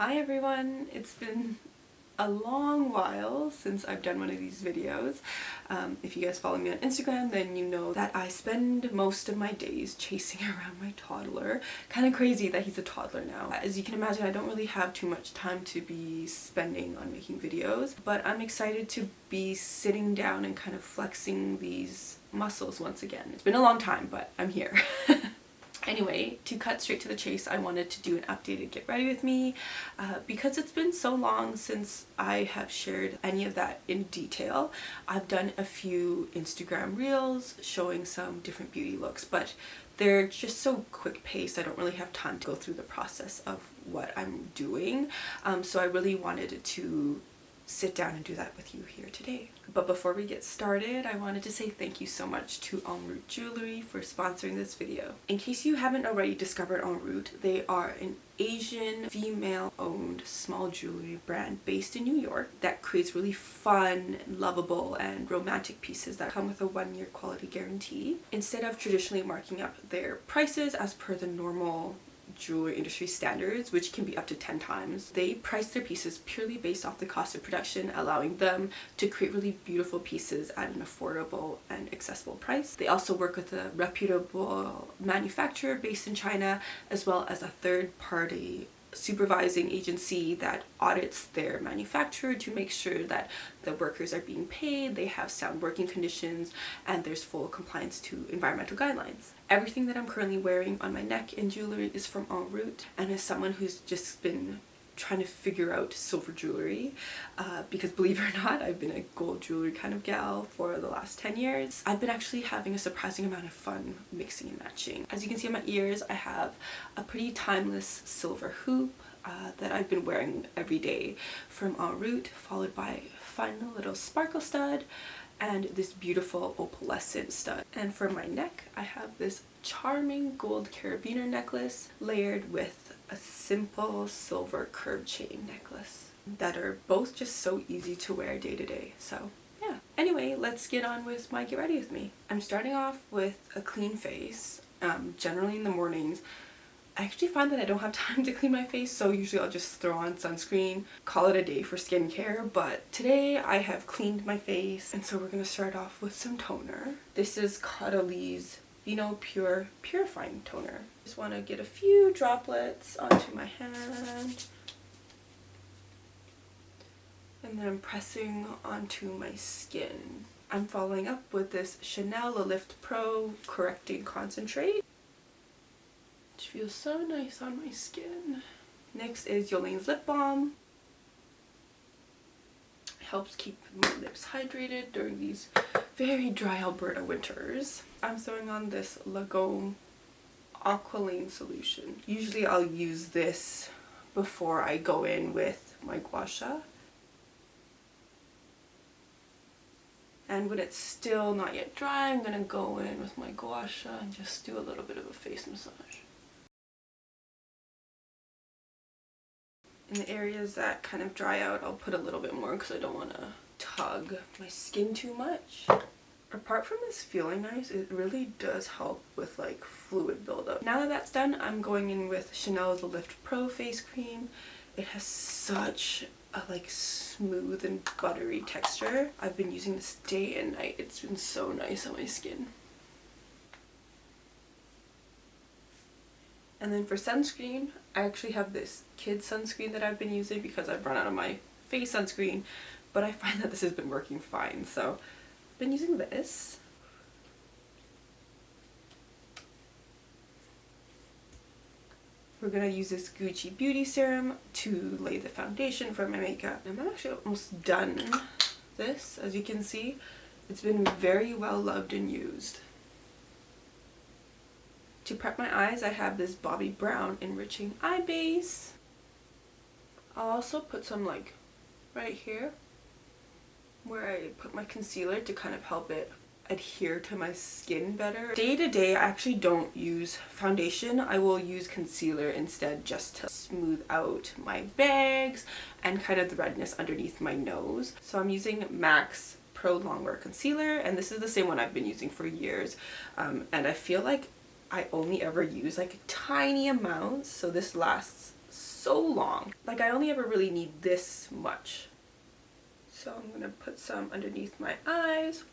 Hi everyone! It's been a long while since I've done one of these videos. If you guys follow me on Instagram, then you know that I spend most of my days chasing around my toddler. Kind of crazy that he's a toddler now. As you can imagine, I don't really have too much time to be spending on making videos, but I'm excited to be sitting down and kind of flexing these muscles once again. It's been a long time, but I'm here. Anyway, to cut straight to the chase, I wanted to do an updated get ready with me because it's been so long since I have shared any of that in detail. I've done a few Instagram reels showing some different beauty looks, but they're just so quick paced I don't really have time to go through the process of what I'm doing. So I really wanted to sit down and do that with you here today. But before we get started, I wanted to say thank you so much to Enroute Jewelry for sponsoring this video. In case you haven't already discovered Enroute, they are an Asian female-owned small jewelry brand based in New York that creates really fun, lovable, and romantic pieces that come with a 1-year quality guarantee. Instead of traditionally marking up their prices as per the normal jewelry industry standards, which can be up to 10 times, they price their pieces purely based off the cost of production, allowing them to create really beautiful pieces at an affordable and accessible price. They also work with a reputable manufacturer based in China, as well as a third-party supervising agency that audits their manufacturer to make sure that the workers are being paid, they have sound working conditions, and there's full compliance to environmental guidelines. Everything that I'm currently wearing on my neck in jewelry is from Enroute, and as someone who's just been trying to figure out silver jewelry, because believe it or not, I've been a gold jewelry kind of gal for the last 10 years. I've been actually having a surprising amount of fun mixing and matching. As you can see on my ears, I have a pretty timeless silver hoop that I've been wearing every day from Enroute, followed by a fun little sparkle stud and this beautiful opalescent stud. And for my neck, I have this charming gold carabiner necklace layered with a simple silver curved chain necklace that are both just so easy to wear day to day. So yeah. Anyway, let's get on with my get ready with me. I'm starting off with a clean face. Generally in the mornings, I actually find that I don't have time to clean my face, so usually I'll just throw on sunscreen, call it a day for skincare. But today I have cleaned my face, and so we're going to start off with some toner. This is Caudalie Pure Purifying Toner. Just want to get a few droplets onto my hand, and then I'm pressing onto my skin. I'm following up with this Chanel Le Lift Pro Correcting Concentrate. It feels so nice on my skin. Next is Yolene's Lip Balm. It helps keep my lips hydrated during these very dry Alberta winters. I'm throwing on this Lagome Aqualine solution. Usually I'll use this before I go in with my gua sha. And when it's still not yet dry, I'm going to go in with my gua sha and just do a little bit of a face massage. In the areas that kind of dry out, I'll put a little bit more because I don't want to tug my skin too much. Apart from this feeling nice, it really does help with like fluid buildup. Now that that's done, I'm going in with Chanel's The Lift Pro face cream. It has such a like smooth and buttery texture. I've been using this day and night. It's been so nice on my skin. And then for sunscreen, I actually have this kid sunscreen that I've been using because I've run out of my face sunscreen, but I find that this has been working fine, so I've been using this. We're going to use this Gucci Beauty Serum to lay the foundation for my makeup. I'm actually almost done this. As you can see, it's been very well loved and used. To prep my eyes, I have this Bobbi Brown Enriching Eye Base. I'll also put some like right here where I put my concealer to kind of help it adhere to my skin better. Day to day, I actually don't use foundation. I will use concealer instead just to smooth out my bags and kind of the redness underneath my nose. So I'm using MAC's Pro Longwear Concealer, and this is the same one I've been using for years. And I feel like I only ever use like tiny amounts, so this lasts so long. Like, I only ever really need this much. So I'm gonna put some underneath my eyes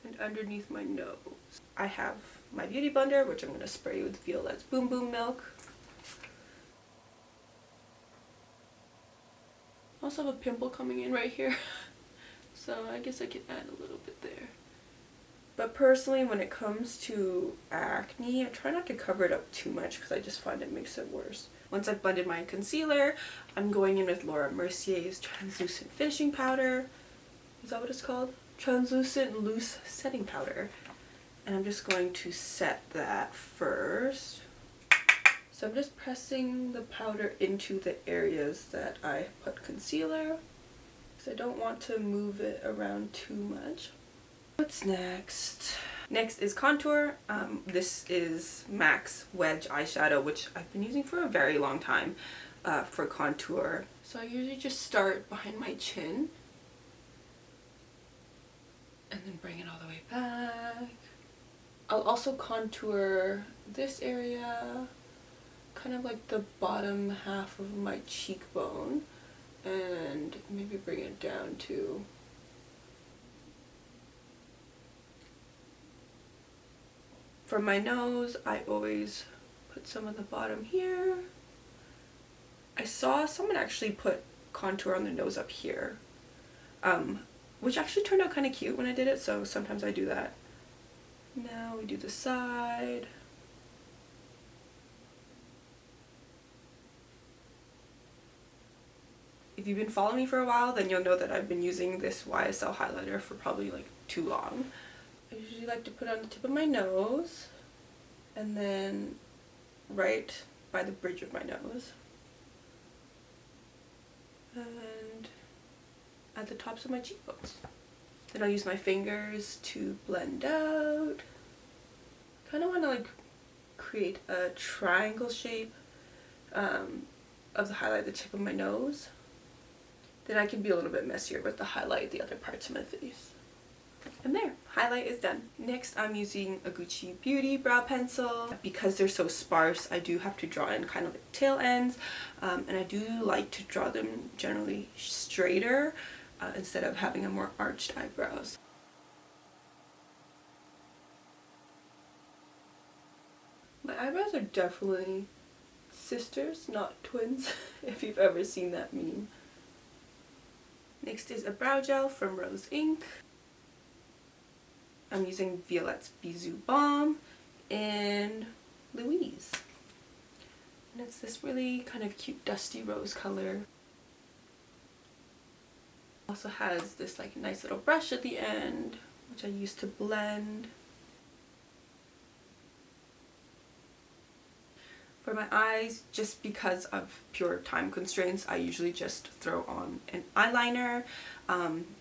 and underneath my nose. I have my beauty blender, which I'm gonna spray with Violet's Boom Boom Milk. I also have a pimple coming in right here. So I guess I could add a little bit there. But personally, when it comes to acne, I try not to cover it up too much because I just find it makes it worse. Once I've blended my concealer, I'm going in with Laura Mercier's Translucent Finishing Powder. Is that what it's called? Translucent Loose Setting Powder. And I'm just going to set that first. So I'm just pressing the powder into the areas that I put concealer, because I don't want to move it around too much. What's next? Next is contour. This is MAC's Wedge eyeshadow, which I've been using for a very long time for contour. So I usually just start behind my chin and then bring it all the way back. I'll also contour this area, kind of like the bottom half of my cheekbone, and maybe bring it down too. For my nose, I always put some at the bottom here. I saw someone actually put contour on their nose up here, which actually turned out kind of cute when I did it, so sometimes I do that. Now we do the side. If you've been following me for a while, then you'll know that I've been using this YSL highlighter for probably like too long. I usually like to put it on the tip of my nose and then right by the bridge of my nose and at the tops of my cheekbones. Then I'll use my fingers to blend out. Kind of want to like create a triangle shape of the highlight at the tip of my nose. Then I can be a little bit messier with the highlight the other parts of my face. And there, highlight is done. Next, I'm using a Gucci Beauty brow pencil. Because they're so sparse, I do have to draw in kind of like tail ends, and I do like to draw them generally straighter instead of having a more arched eyebrows. My eyebrows are definitely sisters, not twins, if you've ever seen that meme. Next is a brow gel from Rose Inc. I'm using Violet's Bisou Balm and Louise. And it's this really kind of cute dusty rose color. Also has this like nice little brush at the end, which I use to blend. For my eyes, just because of pure time constraints, I usually just throw on an eyeliner.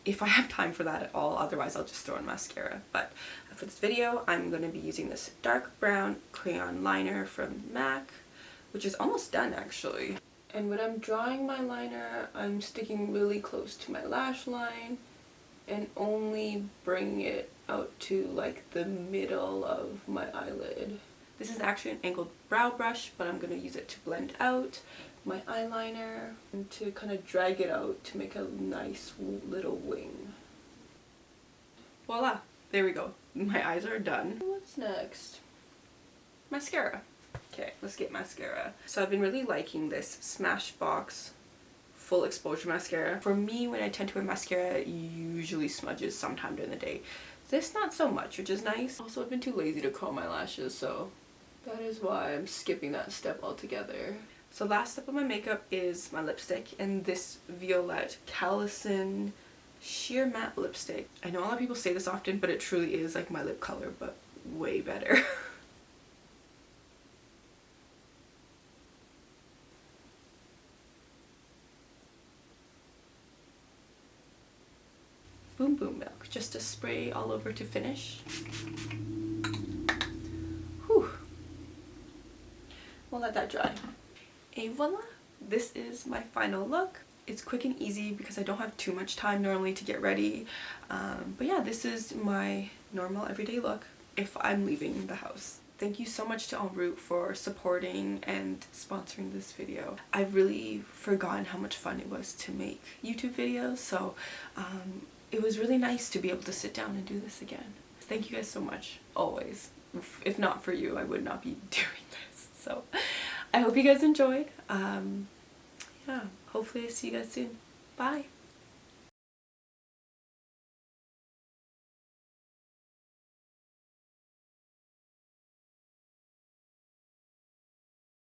If I have time for that at all, otherwise I'll just throw on mascara. But for this video, I'm going to be using this dark brown crayon liner from MAC, which is almost done actually. And when I'm drawing my liner, I'm sticking really close to my lash line and only bringing it out to like the middle of my eyelid. This is actually an angled brow brush, but I'm going to use it to blend out my eyeliner and to kind of drag it out to make a nice little wing. Voila! There we go. My eyes are done. What's next? Mascara. Okay, let's get mascara. So I've been really liking this Smashbox Full Exposure Mascara. For me, when I tend to wear mascara, it usually smudges sometime during the day. This not so much, which is nice. Also, I've been too lazy to curl my lashes, so that is why I'm skipping that step altogether. So last step of my makeup is my lipstick, and this Violette Callison Sheer Matte Lipstick. I know a lot of people say this often, but it truly is like my lip color, but way better. Boom Boom Milk, just to spray all over to finish. Whew. We'll let that dry. Et voila! This is my final look. It's quick and easy because I don't have too much time normally to get ready. But yeah, this is my normal everyday look if I'm leaving the house. thank you so much to Enroute for supporting and sponsoring this video. I've really forgotten how much fun it was to make YouTube videos, so it was really nice to be able to sit down and do this again. Thank you guys so much, always. If not for you, I would not be doing this. So I hope you guys enjoyed. Yeah, hopefully I see you guys soon. Bye!